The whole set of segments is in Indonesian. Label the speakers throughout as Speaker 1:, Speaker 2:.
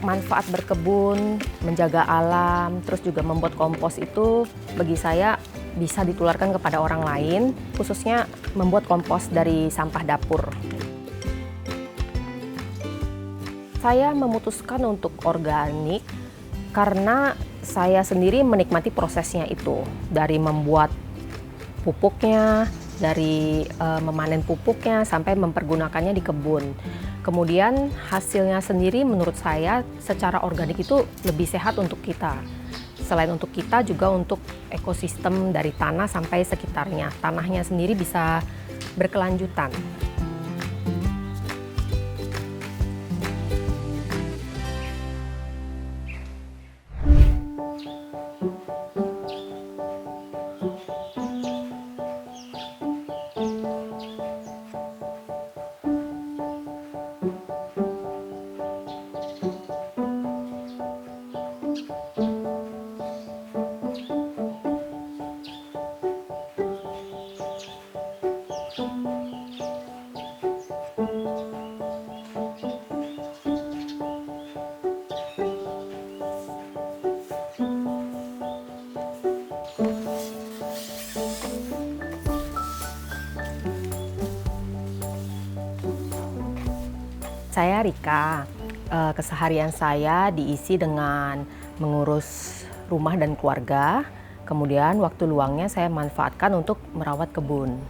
Speaker 1: Manfaat berkebun, menjaga alam, terus juga membuat kompos itu bagi saya bisa ditularkan kepada orang lain, khususnya membuat kompos dari sampah dapur. Saya memutuskan untuk organik karena saya sendiri menikmati prosesnya itu, dari membuat pupuknya, dari memanen pupuknya sampai mempergunakannya di kebun. Kemudian hasilnya sendiri menurut saya secara organik itu lebih sehat untuk kita. Selain untuk kita juga untuk ekosistem dari tanah sampai sekitarnya. Tanahnya sendiri bisa berkelanjutan. Saya Rika, keseharian saya diisi dengan mengurus rumah dan keluarga, kemudian waktu luangnya saya manfaatkan untuk merawat kebun.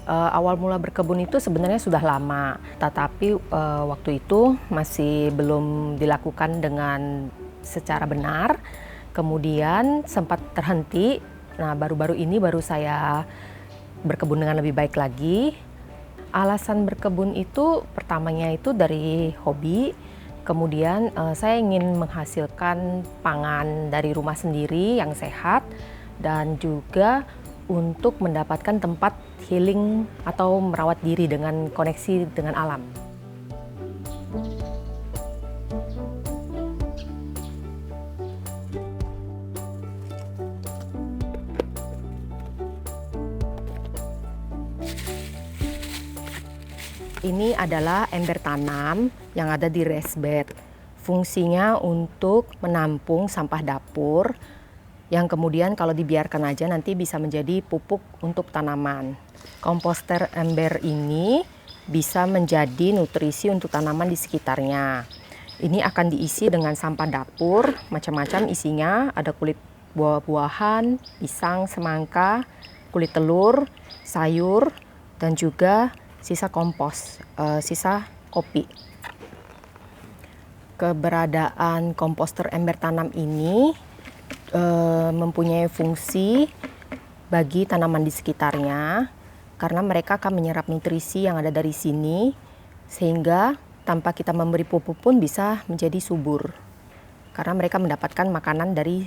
Speaker 1: Awal mula berkebun itu sebenarnya sudah lama, tetapi waktu itu masih belum dilakukan dengan secara benar, kemudian sempat terhenti. Nah, baru-baru ini baru saya berkebun dengan lebih baik lagi. Alasan berkebun itu pertamanya itu dari hobi, kemudian saya ingin menghasilkan pangan dari rumah sendiri yang sehat dan juga untuk mendapatkan tempat healing atau merawat diri dengan koneksi dengan alam. Ini adalah ember tanam yang ada di raised bed. Fungsinya untuk menampung sampah dapur yang kemudian kalau dibiarkan aja nanti bisa menjadi pupuk untuk tanaman. Komposter ember ini bisa menjadi nutrisi untuk tanaman di sekitarnya. Ini akan diisi dengan sampah dapur, macam-macam isinya, ada kulit buah-buahan, pisang, semangka, kulit telur, sayur, dan juga sisa kompos, sisa kopi. Keberadaan komposter ember tanam ini mempunyai fungsi bagi tanaman di sekitarnya karena mereka akan menyerap nutrisi yang ada dari sini sehingga tanpa kita memberi pupuk pun bisa menjadi subur karena mereka mendapatkan makanan dari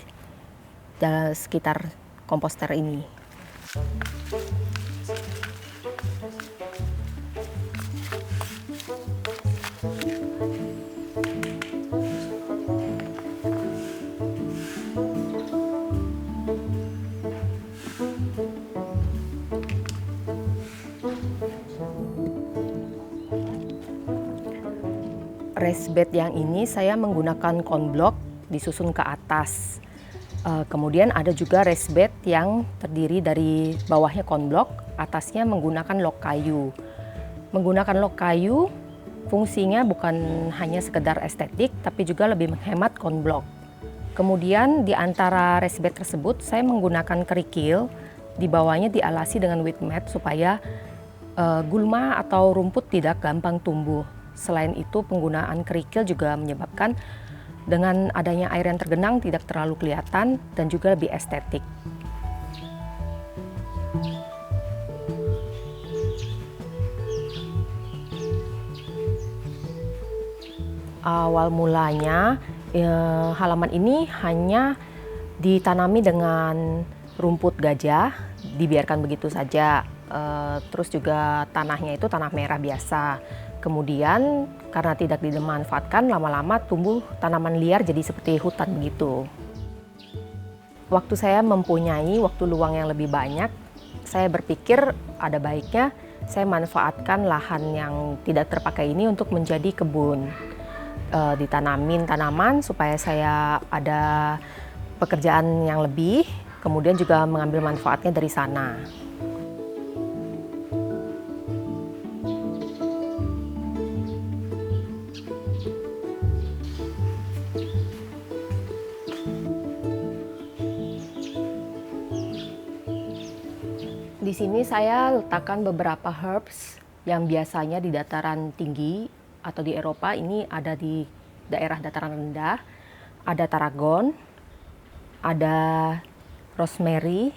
Speaker 1: sekitar komposter ini. Raised bed yang ini saya menggunakan konblok disusun ke atas. Kemudian ada juga raised bed yang terdiri dari bawahnya konblok, atasnya menggunakan log kayu. Menggunakan log kayu fungsinya bukan hanya sekedar estetik, tapi juga lebih menghemat konblok. Kemudian di antara raised bed tersebut saya menggunakan kerikil, di bawahnya dialasi dengan weed mat supaya gulma atau rumput tidak gampang tumbuh. Selain itu penggunaan kerikil juga menyebabkan dengan adanya air yang tergenang tidak terlalu kelihatan dan juga lebih estetik. Awal mulanya halaman ini hanya ditanami dengan rumput gajah, dibiarkan begitu saja. Terus juga tanahnya itu tanah merah biasa. Kemudian karena tidak dimanfaatkan, lama-lama tumbuh tanaman liar jadi seperti hutan begitu. Waktu saya mempunyai waktu luang yang lebih banyak, saya berpikir ada baiknya saya manfaatkan lahan yang tidak terpakai ini untuk menjadi kebun. ditanamin tanaman supaya saya ada pekerjaan yang lebih, kemudian juga mengambil manfaatnya dari sana. Di sini saya letakkan beberapa herbs yang biasanya di dataran tinggi atau di Eropa, ini ada di daerah dataran rendah. Ada tarragon, ada rosemary,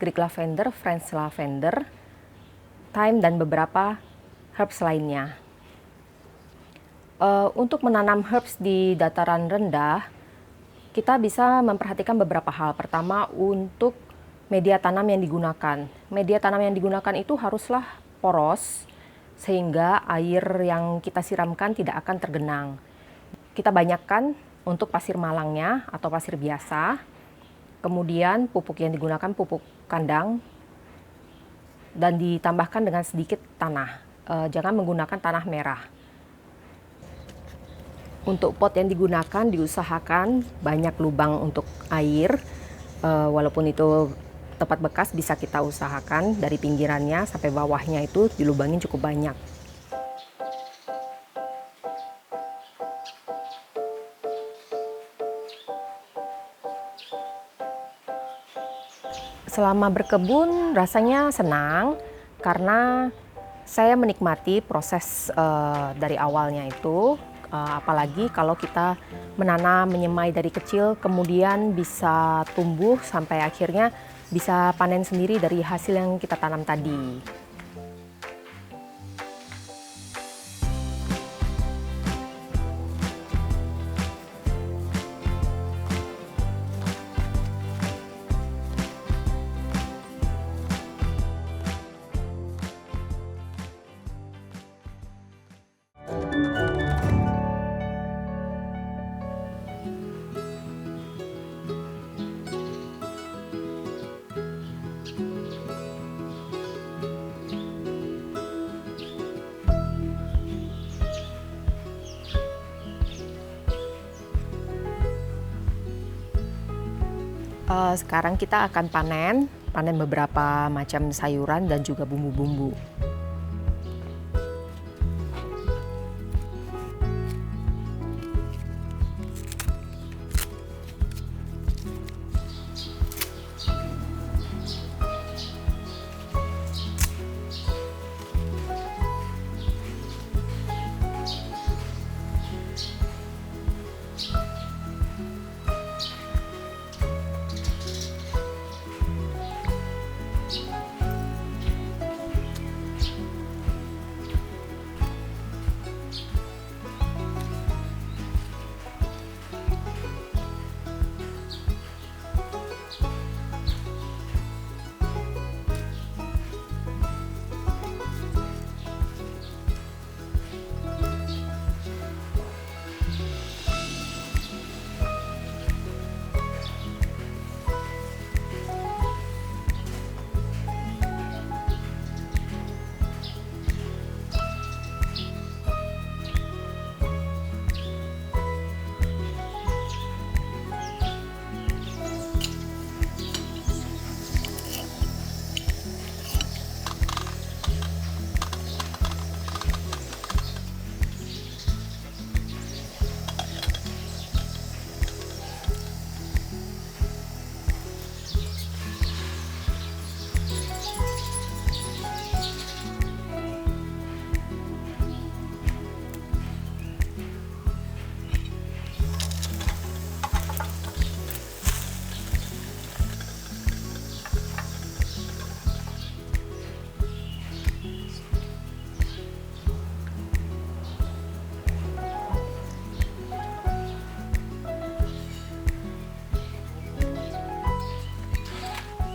Speaker 1: Greek lavender, French lavender, thyme, dan beberapa herbs lainnya. Untuk menanam herbs di dataran rendah, kita bisa memperhatikan beberapa hal. Pertama, untuk media tanam yang digunakan. Media tanam yang digunakan itu haruslah poros, sehingga air yang kita siramkan tidak akan tergenang. Kita banyakkan untuk pasir malangnya atau pasir biasa. Kemudian pupuk yang digunakan pupuk kandang dan ditambahkan dengan sedikit tanah. Jangan menggunakan tanah merah. Untuk pot yang digunakan diusahakan banyak lubang untuk air, walaupun itu tempat bekas bisa kita usahakan dari pinggirannya sampai bawahnya itu dilubangin cukup banyak. Selama berkebun rasanya senang karena saya menikmati proses dari awalnya itu, apalagi kalau kita menanam, menyemai dari kecil, kemudian bisa tumbuh sampai akhirnya bisa panen sendiri dari hasil yang kita tanam tadi. Sekarang kita akan panen beberapa macam sayuran dan juga bumbu-bumbu.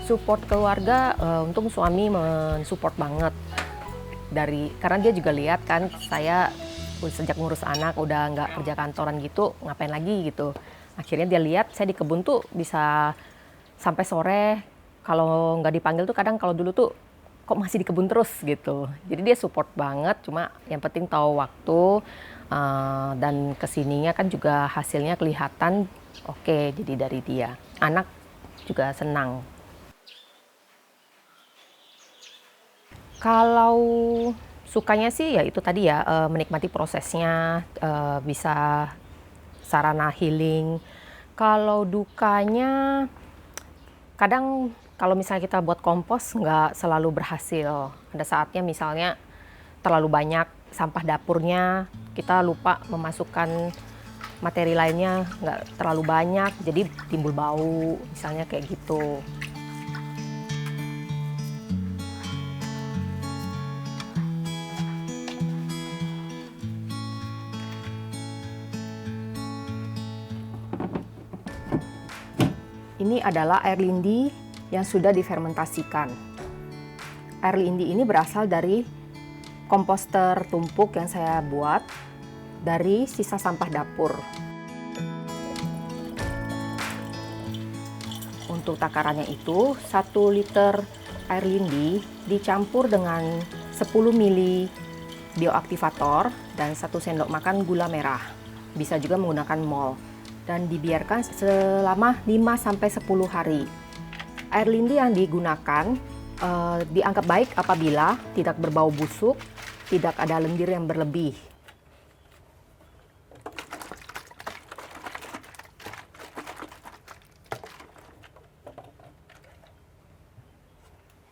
Speaker 1: Support keluarga, untung suami mensupport banget. Karena dia juga lihat kan saya sejak ngurus anak udah nggak kerja kantoran gitu, ngapain lagi gitu. Akhirnya dia lihat saya di kebun tuh bisa sampai sore, kalau nggak dipanggil tuh kadang kalau dulu tuh kok masih di kebun terus gitu. Jadi dia support banget, cuma yang penting tahu waktu, Dan kesininya kan juga hasilnya kelihatan oke, jadi dari dia. Anak juga senang. Kalau sukanya sih ya itu tadi ya, menikmati prosesnya, bisa sarana healing. Kalau dukanya, kadang kalau misalnya kita buat kompos nggak selalu berhasil. Ada saatnya misalnya terlalu banyak sampah dapurnya, kita lupa memasukkan materi lainnya nggak terlalu banyak, jadi timbul bau, misalnya kayak gitu. Ini adalah air lindi yang sudah difermentasikan. Air lindi ini berasal dari komposter tumpuk yang saya buat dari sisa sampah dapur. Untuk takarannya itu 1 liter air lindi dicampur dengan 10 ml bioaktivator dan 1 sendok makan gula merah. Bisa juga menggunakan mol. Dan dibiarkan selama 5-10 hari. Air lindi yang digunakan dianggap baik apabila tidak berbau busuk, tidak ada lendir yang berlebih.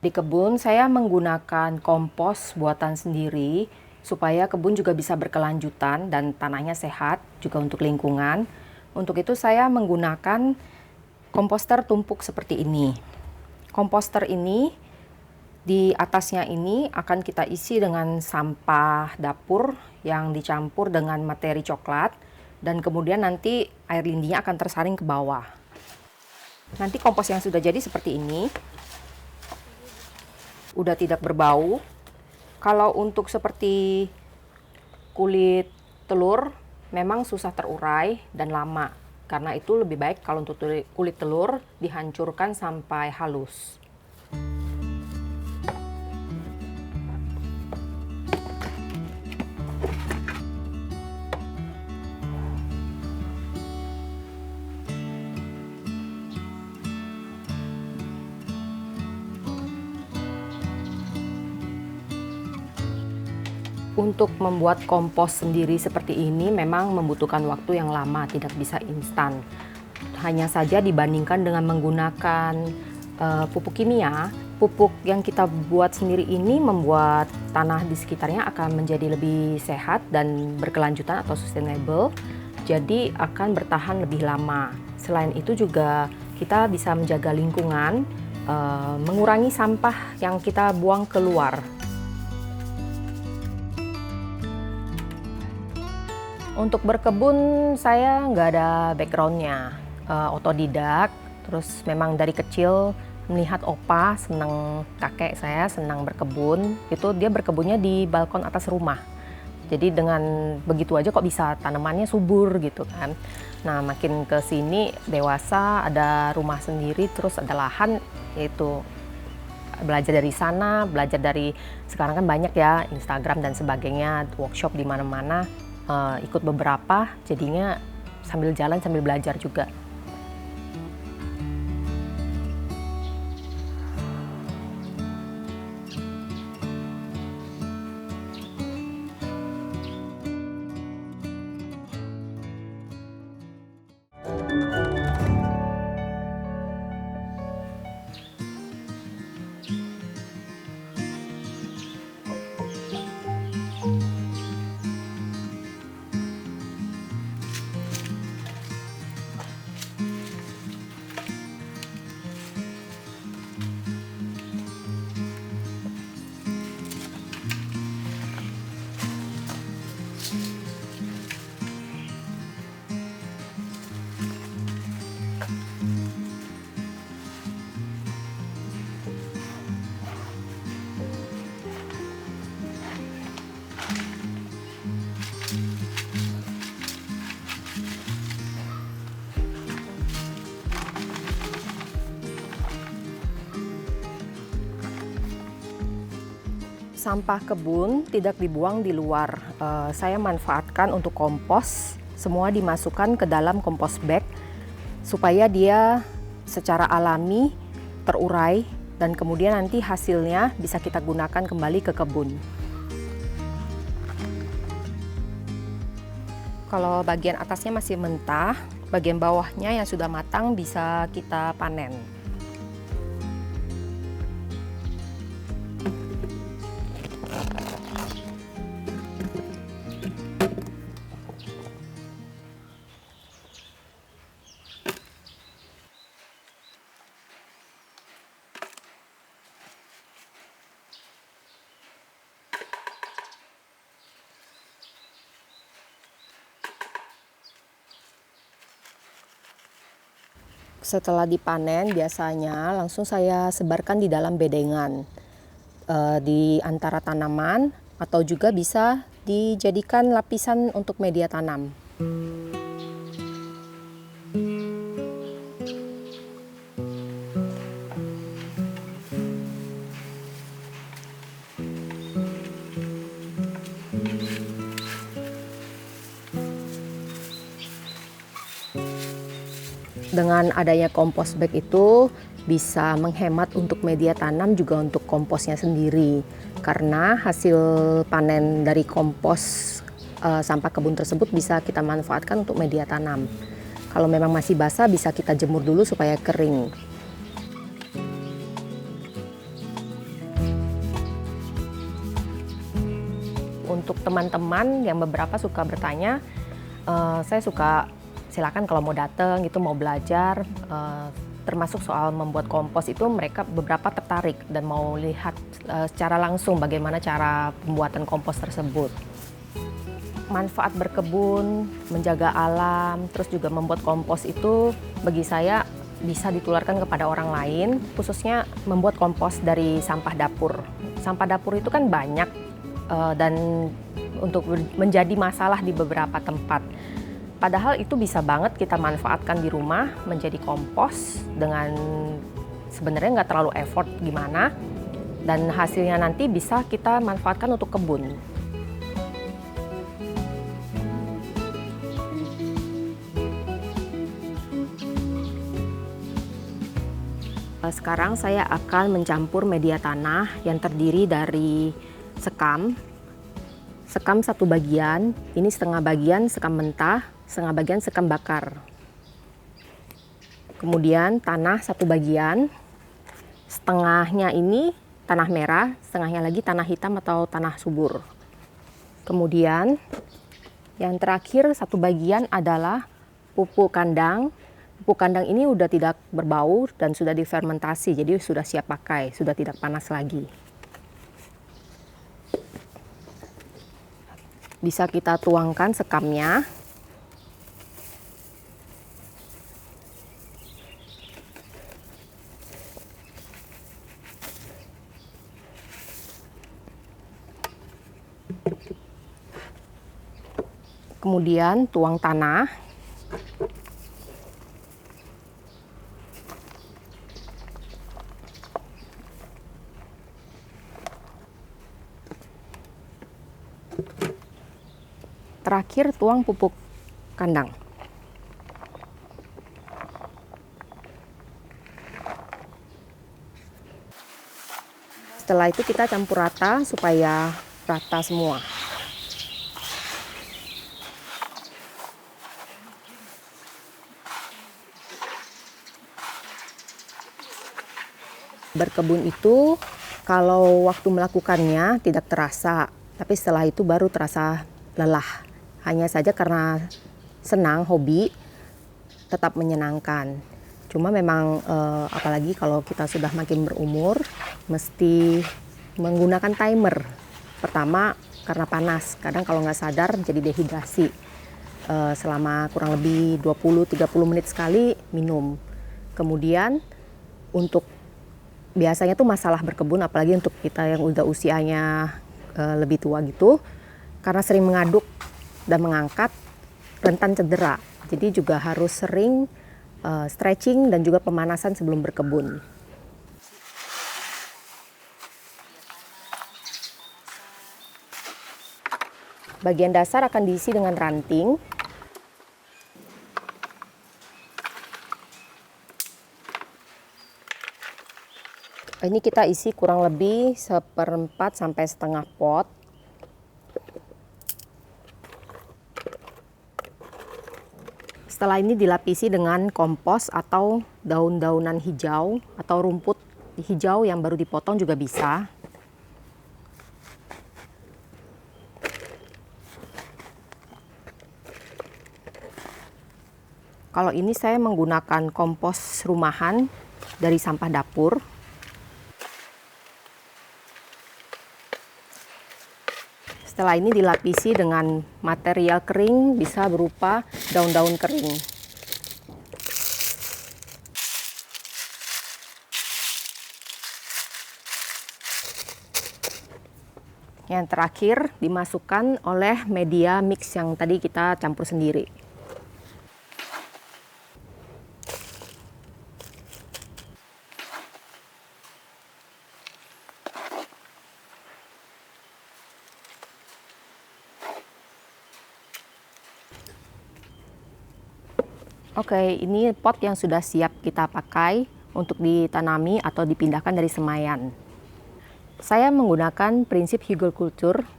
Speaker 1: Di kebun saya menggunakan kompos buatan sendiri supaya kebun juga bisa berkelanjutan dan tanahnya sehat, juga untuk lingkungan. Untuk itu saya menggunakan komposter tumpuk seperti ini. Komposter ini, di atasnya ini akan kita isi dengan sampah dapur yang dicampur dengan materi coklat, dan kemudian nanti air lindinya akan tersaring ke bawah. Nanti kompos yang sudah jadi seperti ini, udah tidak berbau. Kalau untuk seperti kulit telur, memang susah terurai dan lama. Karena itu lebih baik kalau untuk kulit telur dihancurkan sampai halus. Untuk membuat kompos sendiri seperti ini memang membutuhkan waktu yang lama, tidak bisa instan. Hanya saja dibandingkan dengan menggunakan pupuk kimia, pupuk yang kita buat sendiri ini membuat tanah di sekitarnya akan menjadi lebih sehat dan berkelanjutan atau sustainable, jadi akan bertahan lebih lama. Selain itu juga kita bisa menjaga lingkungan, mengurangi sampah yang kita buang keluar. Untuk berkebun saya nggak ada backgroundnya, otodidak. Terus memang dari kecil melihat opa senang, kakek saya senang berkebun. Itu dia berkebunnya di balkon atas rumah. Jadi dengan begitu aja kok bisa tanamannya subur gitu kan. Nah makin ke sini dewasa, ada rumah sendiri, terus ada lahan, yaitu belajar dari sana, belajar dari sekarang kan banyak ya Instagram dan sebagainya, workshop di mana-mana. Ikut beberapa, jadinya sambil jalan sambil belajar juga. Sampah kebun tidak dibuang di luar. Saya manfaatkan untuk kompos. Semua dimasukkan ke dalam kompos bag supaya dia secara alami terurai dan kemudian nanti hasilnya bisa kita gunakan kembali ke kebun. Kalau bagian atasnya masih mentah, bagian bawahnya yang sudah matang bisa kita panen. Setelah dipanen biasanya langsung saya sebarkan di dalam bedengan di antara tanaman atau juga bisa dijadikan lapisan untuk media tanam. Dengan adanya kompos bag itu bisa menghemat untuk media tanam juga untuk komposnya sendiri. Karena hasil panen dari kompos sampah kebun tersebut bisa kita manfaatkan untuk media tanam. Kalau memang masih basah bisa kita jemur dulu supaya kering. Untuk teman-teman yang beberapa suka bertanya, saya suka silakan kalau mau datang gitu mau belajar, termasuk soal membuat kompos itu mereka beberapa tertarik dan mau lihat secara langsung bagaimana cara pembuatan kompos tersebut. Manfaat berkebun, menjaga alam, terus juga membuat kompos itu bagi saya bisa ditularkan kepada orang lain, khususnya membuat kompos dari sampah dapur. Sampah dapur itu kan banyak dan untuk menjadi masalah di beberapa tempat. Padahal itu bisa banget kita manfaatkan di rumah menjadi kompos dengan sebenarnya nggak terlalu effort gimana, dan hasilnya nanti bisa kita manfaatkan untuk kebun. Sekarang saya akan mencampur media tanah yang terdiri dari sekam 1 bagian, ini setengah bagian sekam mentah, setengah bagian sekam bakar. Kemudian tanah 1 bagian, setengahnya ini tanah merah, setengahnya lagi tanah hitam atau tanah subur. Kemudian yang terakhir 1 bagian adalah pupuk kandang. Pupuk kandang ini udah tidak berbau dan sudah difermentasi, jadi sudah siap pakai, sudah tidak panas lagi. Bisa kita tuangkan sekamnya. Kemudian tuang tanah. Terakhir tuang pupuk kandang. Setelah itu kita campur rata supaya rata semua. Berkebun itu kalau waktu melakukannya tidak terasa, tapi setelah itu baru terasa lelah. Hanya saja karena senang, hobi, tetap menyenangkan. Cuma memang apalagi kalau kita sudah makin berumur, mesti menggunakan timer. Pertama karena panas, kadang kalau nggak sadar jadi dehidrasi. Selama kurang lebih 20-30 menit sekali minum. Kemudian untuk biasanya tuh masalah berkebun, apalagi untuk kita yang udah usianya lebih tua gitu, karena sering mengaduk dan mengangkat, rentan cedera. Jadi juga harus sering stretching dan juga pemanasan sebelum berkebun. Bagian dasar akan diisi dengan ranting. Ini kita isi kurang lebih 1/4 sampai setengah pot. Setelah ini dilapisi dengan kompos atau daun-daunan hijau atau rumput hijau yang baru dipotong juga bisa. Kalau ini saya menggunakan kompos rumahan dari sampah dapur. Setelah ini dilapisi dengan material kering, bisa berupa daun-daun kering. Yang terakhir dimasukkan oleh media mix yang tadi kita campur sendiri. Oke, ini pot yang sudah siap kita pakai untuk ditanami atau dipindahkan dari semaian. Saya menggunakan prinsip higokultur,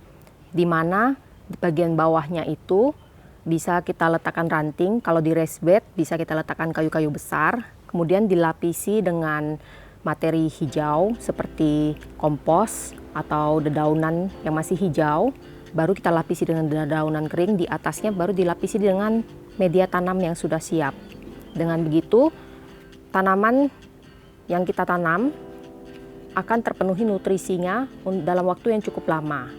Speaker 1: di mana di bagian bawahnya itu bisa kita letakkan ranting. Kalau di raised bed bisa kita letakkan kayu-kayu besar, kemudian dilapisi dengan materi hijau seperti kompos atau dedaunan yang masih hijau. Baru kita lapisi dengan dedaunan kering, di atasnya baru dilapisi dengan media tanam yang sudah siap. Dengan begitu, tanaman yang kita tanam akan terpenuhi nutrisinya dalam waktu yang cukup lama.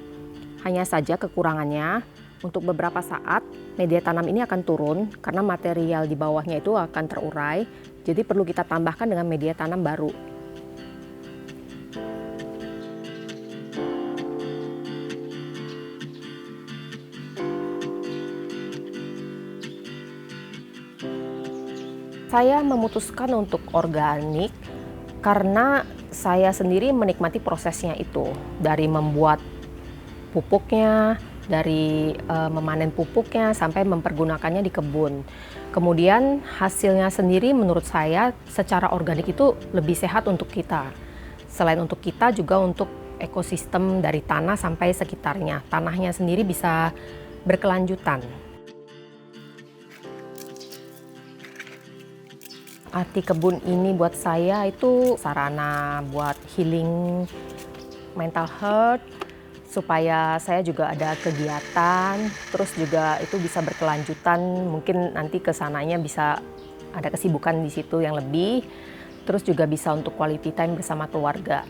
Speaker 1: Hanya saja kekurangannya, untuk beberapa saat media tanam ini akan turun karena material di bawahnya itu akan terurai, jadi perlu kita tambahkan dengan media tanam baru. Saya memutuskan untuk organik karena saya sendiri menikmati prosesnya itu. Dari membuat pupuknya, dari memanen pupuknya, sampai mempergunakannya di kebun. Kemudian hasilnya sendiri menurut saya secara organik itu lebih sehat untuk kita. Selain untuk kita, juga untuk ekosistem dari tanah sampai sekitarnya. Tanahnya sendiri bisa berkelanjutan. Arti kebun ini buat saya itu sarana buat healing mental health, supaya saya juga ada kegiatan, terus juga itu bisa berkelanjutan, mungkin nanti kesananya bisa ada kesibukan di situ yang lebih, terus juga bisa untuk quality time bersama keluarga.